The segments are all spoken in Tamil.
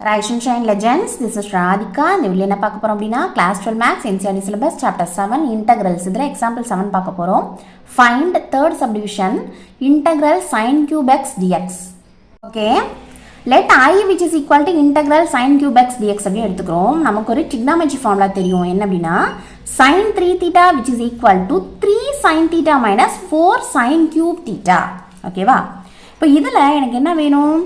Rise and Shine Legends. This is Radhika. இந்த வீடியோ என்ன பார்க்க போறோம் அப்படினா class 12 maths NCERT syllabus chapter 7 integrals இதுல example 7 பார்க்க போறோம். Find third subdivision integral sin cube x dx. Okay. Let I which is equal to integral sin cube x dx அப்படி எடுத்துக்கிறோம். நமக்கு ஒரு trigonometry formula தெரியும். என்ன அப்படினா sin 3 theta which is equal to 3 sin theta minus 4 sin cube theta. ஓகேவா? இப்போ இதுல எனக்கு என்ன வேணும்?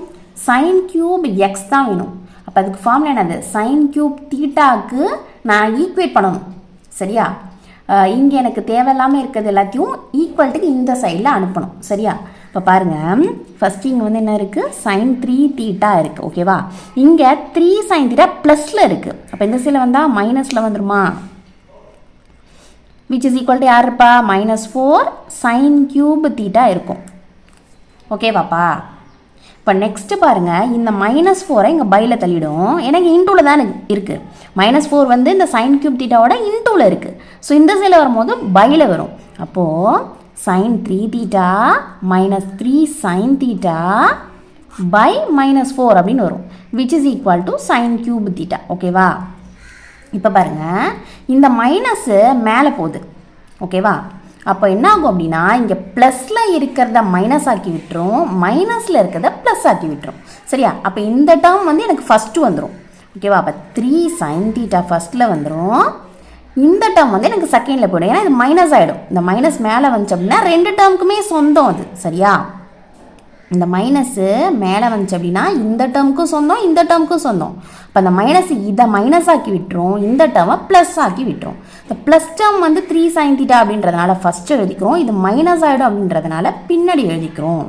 sin cube x தான் வேணும். அப்போ அதுக்கு ஃபார்முலா என்னது? sin cube தீட்டாவுக்கு நான் ஈக்குவேட் பண்ணணும். சரியா? இங்கே எனக்கு தேவையில்லாமல் இருக்கிறது எல்லாத்தையும் ஈக்குவல்ட்டுக்கு இந்த சைடில் அனுப்பணும். சரியா? இப்போ பாருங்கள், ஃபஸ்ட்டு இங்கே வந்து என்ன இருக்குது? sin 3 தீட்டா இருக்குது. ஓகேவா? இங்கே 3 sin தீட்டா ப்ளஸில் இருக்குது. அப்போ இந்த சைடில் வந்தால் மைனஸில் வந்துடுமா? விச் இஸ் ஈக்குவல் டு யார் இருப்பா? -4 sin cube தீட்டா இருக்கும். ஓகேவாப்பா? இப்போ நெக்ஸ்ட்டு பாருங்கள், இந்த -4 இங்கே பையில் தள்ளிடும். எனக்கு இன்டூவில் தான் இருக்குது. -4 வந்து இந்த sin cube தீட்டாவோட இன்டூவில் இருக்குது. ஸோ இந்த சைடில் வரும்போது பையில் வரும். அப்போது sin 3 theta -3 sin theta by -4 அப்படின்னு வரும். Which is equal to sin cube theta. ஓகேவா? இப்போ பாருங்கள், இந்த மைனஸு மேலே போகுது. ஓகேவா? அப்போ என்ன ஆகும் அப்படின்னா, இங்கே ப்ளஸில் இருக்கிறத மைனஸ் ஆக்கி விட்டுரும், மைனஸில் இருக்கிறத ப்ளஸ் ஆக்கி விட்டுரும். சரியா? அப்போ இந்த டேர்ம் வந்து எனக்கு ஃபஸ்ட்டு வந்துடும். ஓகேவா? அப்போ 3 sin தீட்டா ஃபஸ்ட்டில் வந்துடும். இந்த டேர்ம் வந்து எனக்கு செகண்டில் போய்டும். ஏன்னா இது மைனஸ் ஆகிடும். இந்த மைனஸ் மேலே வந்துச்சு அப்படின்னா ரெண்டு டேர்முக்குமே சொந்தம் அது. சரியா? இந்த மைனஸு மேலே வந்துச்சு அப்படின்னா இந்த டேர்முக்கும் சொந்தம், இந்த டேர்முக்கும் சொந்தம். இப்போ அந்த மைனஸ் இதை மைனஸ் ஆக்கி விட்டுரும், இந்த டேர்மை ப்ளஸ் ஆக்கி விட்டுரும். இந்த ப்ளஸ் டேர்ம் வந்து 3 sin தீட்டா அப்படின்றதுனால ஃபஸ்ட்டு எழுதிக்கிறோம். இது மைனஸ் ஆகிடும் அப்படின்றதுனால பின்னாடி எழுதிக்கிறோம்.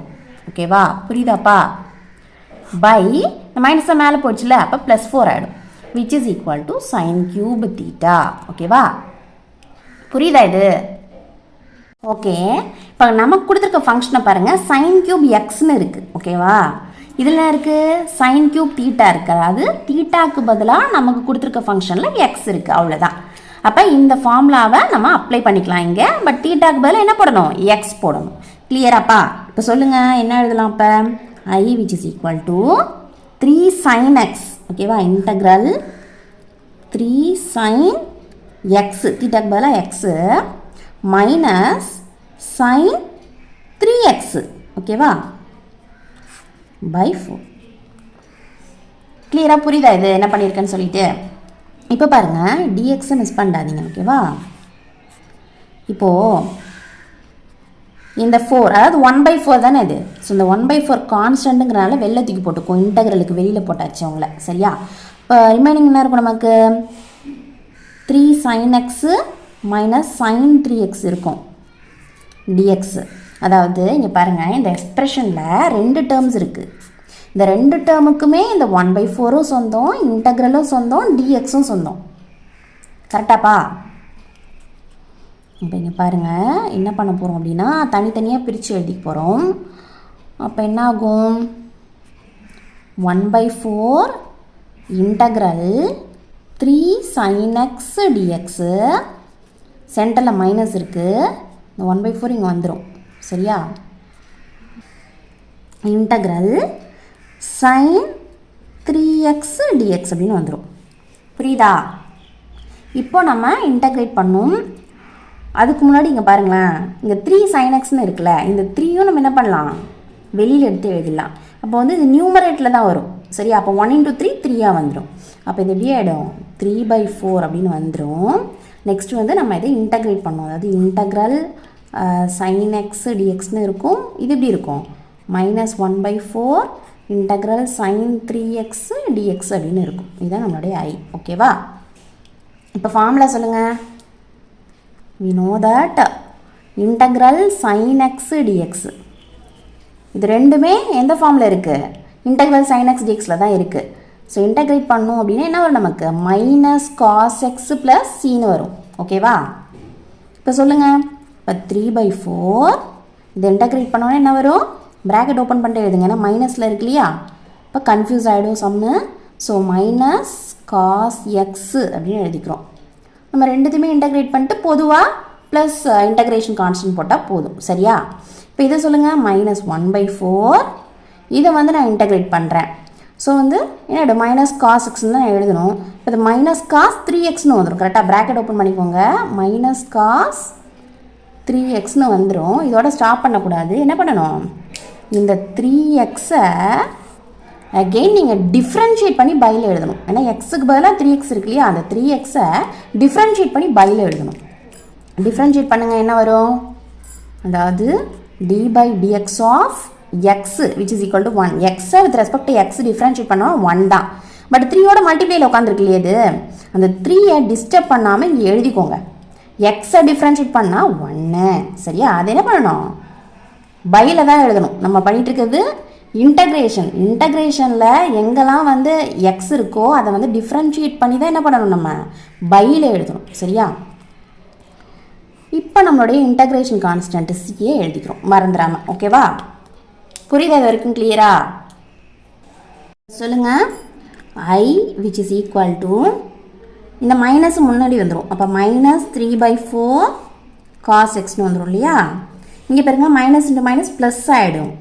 ஓகேவா? புரியுதாப்பா? பை இந்த மைனஸை மேலே போச்சுல, அப்போ +4 ஆகிடும். Which is equal to sin cube theta. ஓகேவா? புரியுதா இது? ஓகே. இப்போ நமக்கு கொடுத்துருக்க ஃபங்க்ஷனை பாருங்கள், sin cube எக்ஸ்னு இருக்குது. ஓகேவா? இதில் இருக்குது sin cube தீட்டா இருக்குது. அதாவது தீட்டாக்கு பதிலாக நமக்கு கொடுத்துருக்க ஃபங்க்ஷனில் எக்ஸ் இருக்குது. அவ்வளோதான். அப்போ இந்த ஃபார்முலாவை நம்ம அப்ளை பண்ணிக்கலாம் இங்கே. பட் தீட்டாக்கு பதிலாக என்ன போடணும்? எக்ஸ் போடணும். கிளியராப்பா? இப்போ சொல்லுங்கள், என்ன எழுதலாம்? இப்போ I which is equal to 3 sin x. ஓகேவா? இன்டகிரல் 3 sin x தீட்டாக்கு பதிலாக எக்ஸு மைனஸ் sin 3x. ஓகேவா? பை 4. கிளியராக புரியுதா இது என்ன பண்ணியிருக்கேன்னு சொல்லிட்டு? இப்போ பாருங்கள், dx மிஸ் பண்ணாதீங்க. ஓகேவா? இப்போது இந்த 4, அதாவது 1/4 தானே இது. ஸோ இந்த 1/4 கான்ஸ்டன்ட்டுங்கிறனால வெளில தூக்கி போட்டுக்கும். இன்டகிரலுக்கு வெளியில் போட்டாச்சு அவங்கள. சரியா? இப்போ ரிமைனிங் என்ன இருக்கும் நமக்கு? 3 sin x minus sin 3x இருக்கும் dx. அதாவது இங்கே பாருங்கள், இந்த எக்ஸ்ப்ரெஷனில் 2 டேர்ம்ஸ் இருக்குது. இந்த 2 டேர்முக்குமே இந்த 1/4ம் சொந்தம், இன்டகிரலும் சொந்தம், dxம் சொந்தம். கரெக்டாப்பா? இப்போ இங்கே பாருங்கள், என்ன பண்ண போகிறோம் அப்படின்னா தனித்தனியாக பிரித்து எழுதி போகிறோம். அப்போ என்ன ஆகும்? 1/4 இன்டகிரல் 3 sin x dx. சென்டரில் மைனஸ் இருக்குது. இந்த 1/4 இங்கே வந்துடும். சரியா? இன்டகிரல் sin 3x dx அப்படின்னு வந்துடும். புரியுதா? இப்போ நம்ம இன்டகிரேட் பண்ணோம். அதுக்கு முன்னாடி இங்கே பாருங்களேன், இங்கே 3 sin xன்னு இருக்குல்ல, இந்த 3யும் நம்ம என்ன பண்ணலாம்? வெளியில் எடுத்து எழுதிடலாம். அப்போ வந்து இது நியூமரேட்டில் தான் வரும். சரியா? அப்போ 1 × 3 3 வந்துடும். அப்போ இது எப்படி ஆகிடும்? 3/4 அப்படின்னு வந்துடும். நெக்ஸ்ட்டு வந்து நம்ம இதை இன்டகிரேட் பண்ணோம். அதாவது இன்டகிரல் sin x dxன்னு இருக்கும். இது எப்படி இருக்கும்? -1/4 இன்டகிரல் sin 3x dx அப்படின்னு இருக்கும். இதுதான் நம்மளுடைய I. ஓகேவா? இப்போ ஃபார்முலா சொல்லுங்கள். we know that integral sin x dx இது ரெண்டுமே எந்த ஃபார்மில் இருக்குது? இன்டகிரல் sin x dxல தான் இருக்குது. ஸோ இன்டகிரேட் பண்ணோம் அப்படின்னா என்ன வரும் நமக்கு? -cos x + cன்னு வரும். ஓகேவா? இப்போ சொல்லுங்கள். இப்போ 3/4 இது இன்டகிரேட் பண்ணோன்னா என்ன வரும்? ப்ராக்கெட் ஓப்பன் பண்ணிட்டு எழுதுங்க. ஏன்னா மைனஸில் இருக்கு இல்லையா? இப்போ கன்ஃபியூஸ் ஆகிடும் சம்மு. ஸோ -cos x அப்படின்னு எழுதிக்கிறோம். நம்ம ரெண்டுத்தையுமே இன்டகிரேட் பண்ணிட்டு பொதுவாக ப்ளஸ் இன்டகிரேஷன் கான்ஸ்டன்ட் போட்டால் போதும். சரியா? இப்போ இதை சொல்லுங்கள். -1/4 இதை வந்து நான் இன்டகிரேட் பண்ணுறேன். ஸோ வந்து என்ன மைனஸ் காஸ் எக்ஸ்ன்னு தான் எழுதணும். இப்போ இது மைனஸ் காஸ் 3xன்னு வந்துடும். கரெக்டாக ப்ராக்கெட் ஓப்பன் பண்ணிக்கோங்க. மைனஸ் காஸ் 3xன்னு வந்துடும். இதோட ஸ்டாப் பண்ணக்கூடாது. என்ன பண்ணணும், இந்த 3xை அகெயின் நீங்கள் டிஃப்ரென்ஷியேட் பண்ணி பையில் எழுதணும். ஏன்னா எக்ஸுக்கு பதிலாக 3x இருக்கு இல்லையா, அந்த 3xை டிஃப்ரென்ஷியேட் பண்ணி பையில் எழுதணும். டிஃப்ரென்ஷியேட் பண்ணுங்கள், என்ன வரும், அதாவது dy by dx of x which is equal to 1. x with respect to x differentiate பண்ணால் 1 தான். பட் 3யோட மல்டிப்ளையில் உட்காந்துருக்கு இல்லையா, இது அந்த 3யை டிஸ்டர்ப் பண்ணாமல் இங்கே எழுதிக்கோங்க. எக்ஸை டிஃப்ரென்ஷியேட் பண்ணால் 1. சரியா, அது என்ன பண்ணணும், பையில் தான் எழுதணும். நம்ம பண்ணிகிட்டு இருக்கிறது இன்டகிரேஷனில் எங்கெல்லாம் வந்து எக்ஸ் இருக்கோ அதை வந்து டிஃப்ரென்ஷியேட் பண்ணி தான் என்ன பண்ணணும், நம்ம பையில் எழுதணும். சரியா, இப்போ நம்மளுடைய இன்டகிரேஷன் கான்ஸ்டன்ட் சிஏ எழுதிக்கிறோம் மறந்துடாமல். ஓகேவா, புரியுதா இது வரைக்கும்? கிளியரா சொல்லுங்கள். I which is equal to இந்த மைனஸ் முன்னாடி வந்துடும். அப்போ மைனஸ் 3/4 காஸ் எக்ஸ்னு வந்துடும் இல்லையா. இங்கே பாருங்க மைனஸ் இன்ட்டு மைனஸ் ப்ளஸ் ஆகிடும்.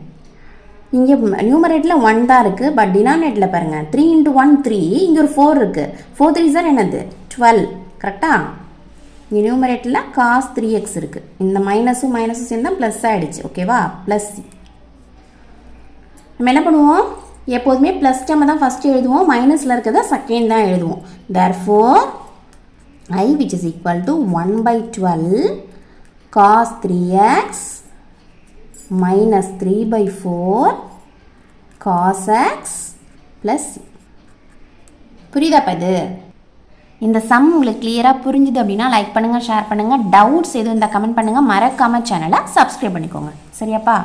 இங்கே நியூமரேட்டில் 1 தான் இருக்குது. பட் டினாமினேட்டில் பாருங்கள் 3 × 1 3, இங்கே ஒரு 4 இருக்குது. 4 3 சார் என்னது 12. கரெக்டாக இங்கே நியூமரேட்டில் காஸ் 3x இருக்குது. இந்த மைனஸும் சேர்ந்தால் ப்ளஸ் ஆகிடுச்சு. ஓகேவா, ப்ளஸ் நம்ம என்ன பண்ணுவோம், எப்போதுமே ப்ளஸ் டேர்மை தான் ஃபஸ்ட்டு எழுதுவோம், மைனஸில் இருக்கிறத செகண்ட் தான் எழுதுவோம். therefore I which is equal to 1/12 cos 3x minus 3/4 cos x plus c. புரியுதாப்பா இது? இந்த சம் உங்களுக்கு கிளியராக புரிஞ்சுது அப்படின்னா லைக் பண்ணுங்கள், ஷேர் பண்ணுங்கள். டவுட்ஸ் எதுவும் இருந்தால் கமெண்ட் பண்ணுங்கள். மறக்காமல் சேனலை சப்ஸ்கிரைப் பண்ணிக்கோங்க. சரியாப்பா?